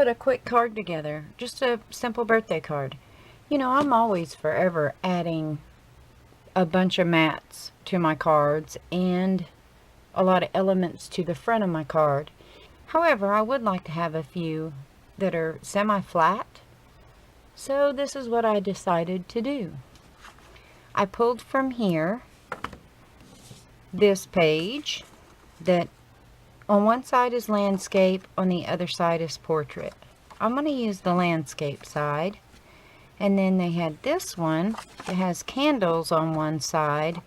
put a quick card together. Just a simple birthday card. You know, I'm always forever adding a bunch of mats to my cards and a lot of elements to the front of my card. However, I would like to have a few that are semi-flat. So this is what I decided to do. I pulled from here this page that on one side is landscape, on the other side is portrait. I'm going to use the landscape side. And then they had this one that has candles on one side,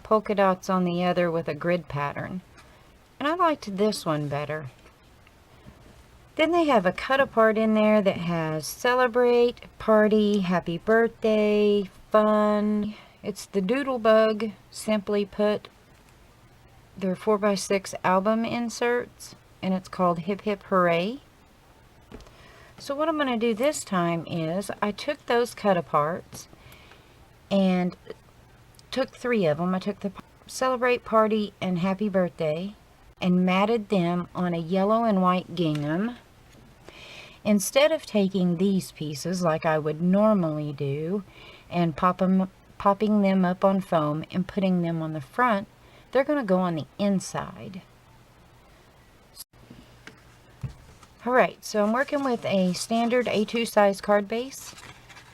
polka dots on the other with a grid pattern. And I liked this one better. Then they have a cut apart in there that has celebrate, party, happy birthday, fun. It's the Doodlebug, simply put. They're 4x6 album inserts, and it's called Hip Hip Hooray. So what I'm going to do this time is I took those cut aparts and took 3 of them. I took the celebrate, party, and happy birthday and matted them on a yellow and white gingham. Instead of taking these pieces like I would normally do and popping them up on foam and putting them on the front, they're going to go on the inside. Alright, so I'm working with a standard A2 size card base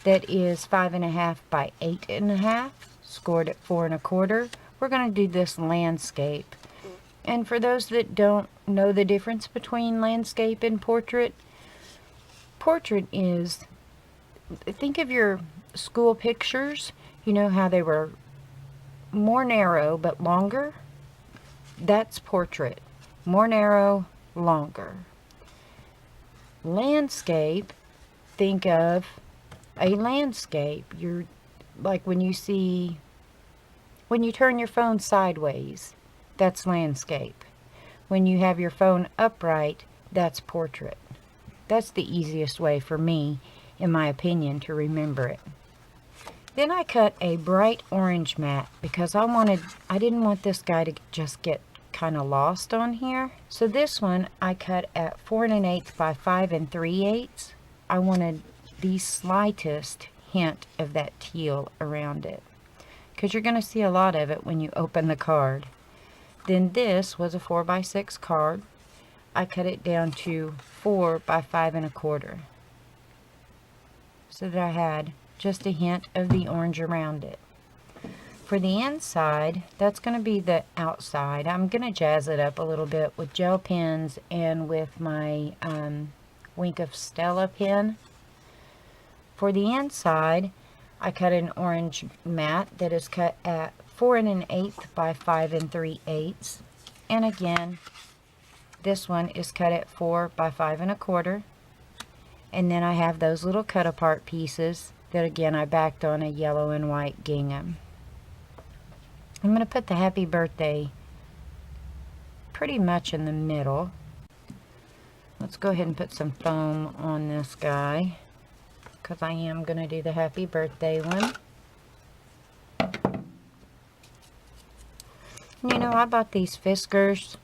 that is 5.5 by 8.5, scored at 4 1/4. We're going to do this landscape. And for those that don't know the difference between landscape and portrait, portrait is, think of your school pictures. You know how they were more narrow but longer? That's portrait. More narrow, longer. Landscape, think of a landscape. You're like when you turn your phone sideways, that's landscape. When you have your phone upright, that's portrait. That's the easiest way for me, in my opinion, to remember it. Then I cut a bright orange mat because I didn't want this guy to just get kind of lost on here. So this one I cut at 4 1/8 by 5 3/8. I wanted the slightest hint of that teal around it, because you're going to see a lot of it when you open the card. Then this was a 4x6 card. I cut it down to 4 by 5 1/4, so that I had just a hint of the orange around it. For the inside, that's going to be the outside. I'm going to jazz it up a little bit with gel pens and with my Wink of Stella pen. For the inside, I cut an orange mat that is cut at 4 1/8 by 5 3/8. And again, this one is cut at 4 by 5 1/4. And then I have those little cut apart pieces that again I backed on a yellow and white gingham. I'm going to put the happy birthday pretty much in the middle. Let's go ahead and put some foam on this guy, because I am going to do the happy birthday one. You know, I bought these Fiskars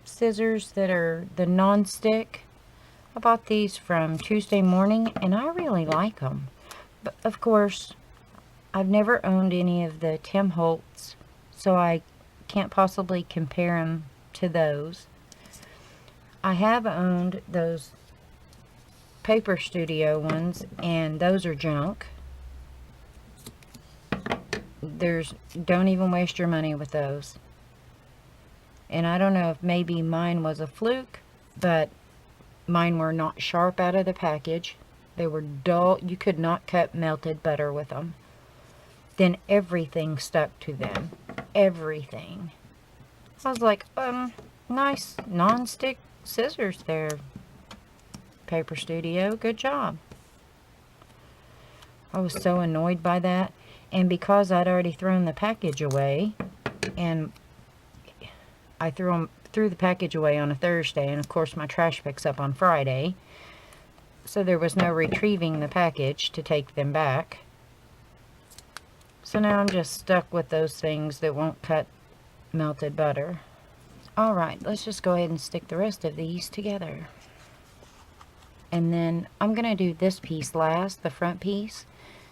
scissors that are the non-stick. I bought these from Tuesday Morning, and I really like them. But of course, I've never owned any of the Tim Holtz, so I can't possibly compare them to those. I have owned those Paper Studio ones, and those are junk. Don't even waste your money with those. And I don't know if maybe mine was a fluke, but mine were not sharp out of the package. They were dull. You could not cut melted butter with them. Then everything stuck to them. Everything. I was like, nice non-stick scissors there, Paper Studio. Good job. I was so annoyed by that. And because I'd already thrown the package away, and I threw the package away on a Thursday, and of course my trash picks up on Friday, so there was no retrieving the package to take them back. So now I'm just stuck with those things that won't cut melted butter. Alright, let's just go ahead and stick the rest of these together. And then I'm going to do this piece last, the front piece,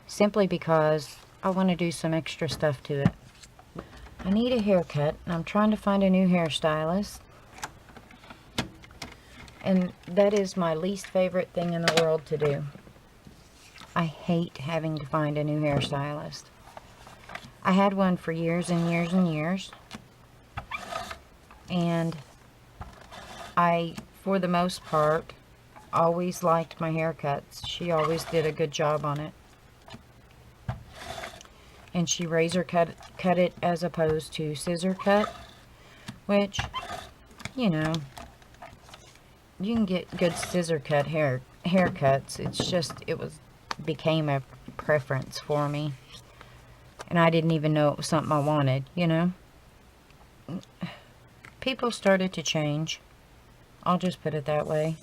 simply because I want to do some extra stuff to it. I need a haircut, and I'm trying to find a new hairstylist. And that is my least favorite thing in the world to do. I hate having to find a new hairstylist. I had one for years and years and years. And I, for the most part, always liked my haircuts. She always did a good job on it. And she razor cut it as opposed to scissor cut, which, you know, you can get good scissor cut haircuts. It's just, became a preference for me. And I didn't even know it was something I wanted, you know. People started to change. I'll just put it that way.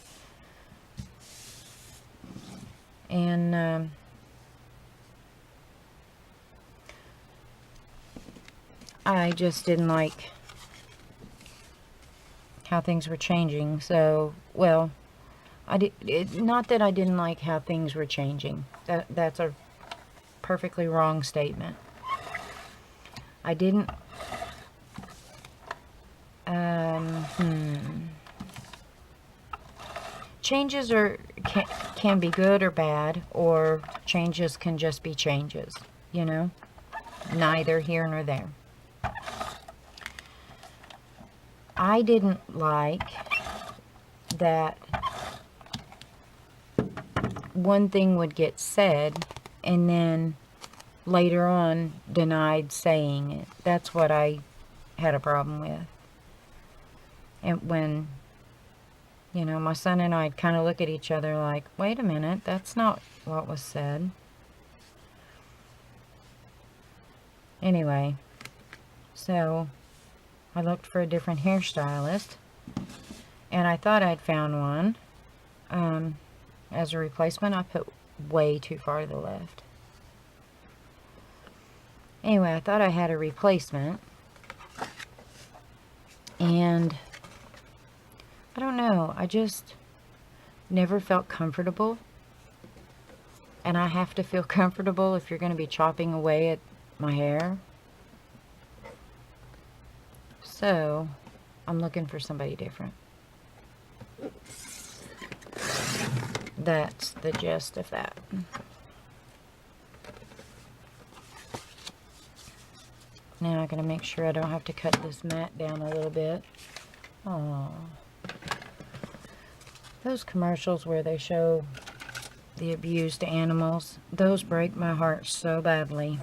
And I just didn't like how things were changing. So, well, not that I didn't like how things were changing. That's a perfectly wrong statement. I didn't changes can be good or bad, or changes can just be changes, you know? Neither here nor there. I didn't like that one thing would get said and then later on denied saying it. That's what I had a problem with. And when, you know, my son and I'd kind of look at each other like, wait a minute, that's not what was said. Anyway, so I looked for a different hairstylist, and I thought I'd found one. As a replacement, I put way too far to the left. Anyway, I thought I had a replacement, and I don't know, I just never felt comfortable. And I have to feel comfortable if you're going to be chopping away at my hair. So, I'm looking for somebody different. That's the gist of that. Now I gotta make sure I don't have to cut this mat down a little bit. Oh, those commercials where they show the abused animals, those break my heart so badly.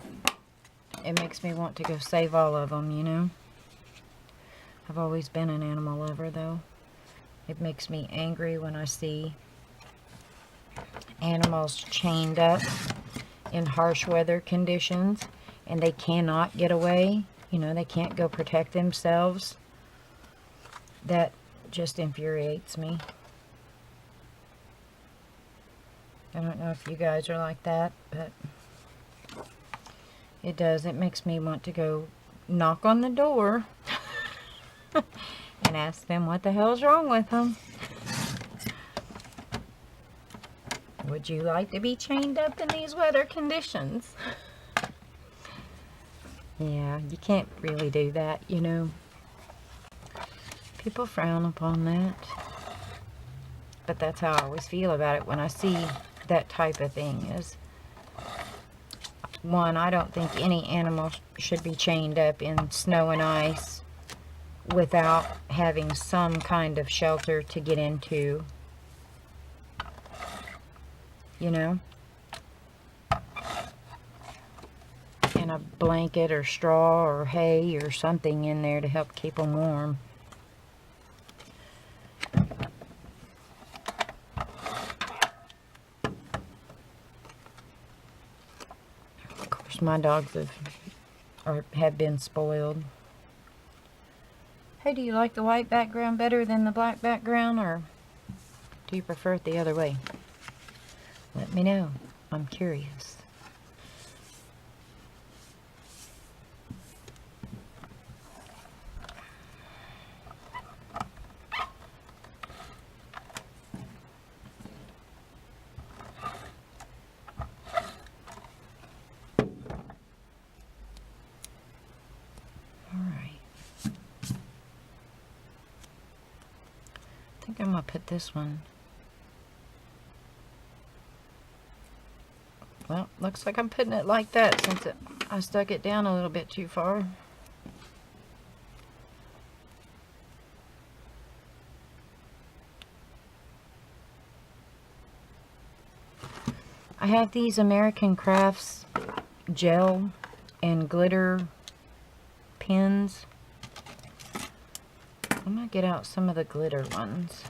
It makes me want to go save all of them, you know. I've always been an animal lover, though. It makes me angry when I see animals chained up in harsh weather conditions and they cannot get away. You know, they can't go protect themselves. That just infuriates me. I don't know if you guys are like that, but it does. It makes me want to go knock on the door and ask them what the hell's wrong with them. Would you like to be chained up in these weather conditions? Yeah, you can't really do that, you know. People frown upon that. But that's how I always feel about it when I see that type of thing. Is one, I don't think any animal should be chained up in snow and ice without having some kind of shelter to get into. You know? And a blanket or straw or hay or something in there to help keep them warm. Of course, my dogs have been spoiled. Hey, do you like the white background better than the black background, or do you prefer it the other way? Let me know. I'm curious. I'm going to put this one. Well, looks like I'm putting it like that since I stuck it down a little bit too far. I have these American Crafts gel and glitter pins. I'm going to get out some of the glitter ones.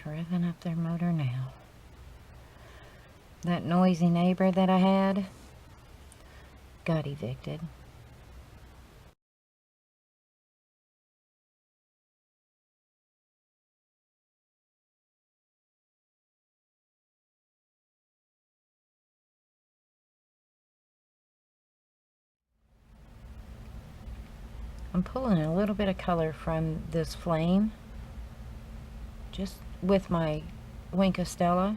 Revving up their motor now. That noisy neighbor that I had got evicted. I'm pulling a little bit of color from this flame just with my Wink of Stella,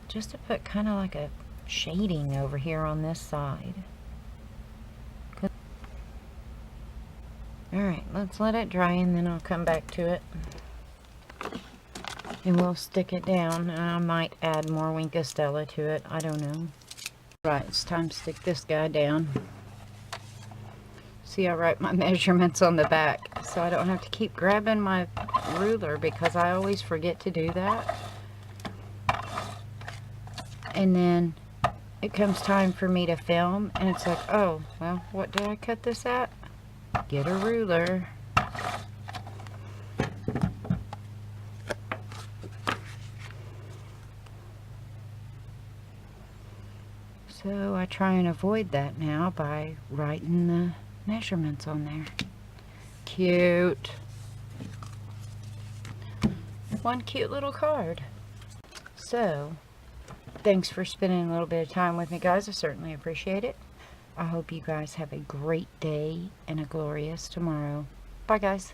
just to put kind of like a shading over here on this side. Alright, let's let it dry and then I'll come back to it. And we'll stick it down. And I might add more Wink of Stella to it. I don't know. Right, it's time to stick this guy down. See, I write my measurements on the back so I don't have to keep grabbing my ruler because I always forget to do that. And then it comes time for me to film and it's like, oh, well, what did I cut this at? Get a ruler. So I try and avoid that now by writing the measurements on there. Cute. One cute little card. So, thanks for spending a little bit of time with me, guys. I certainly appreciate it. I hope you guys have a great day and a glorious tomorrow. Bye, guys.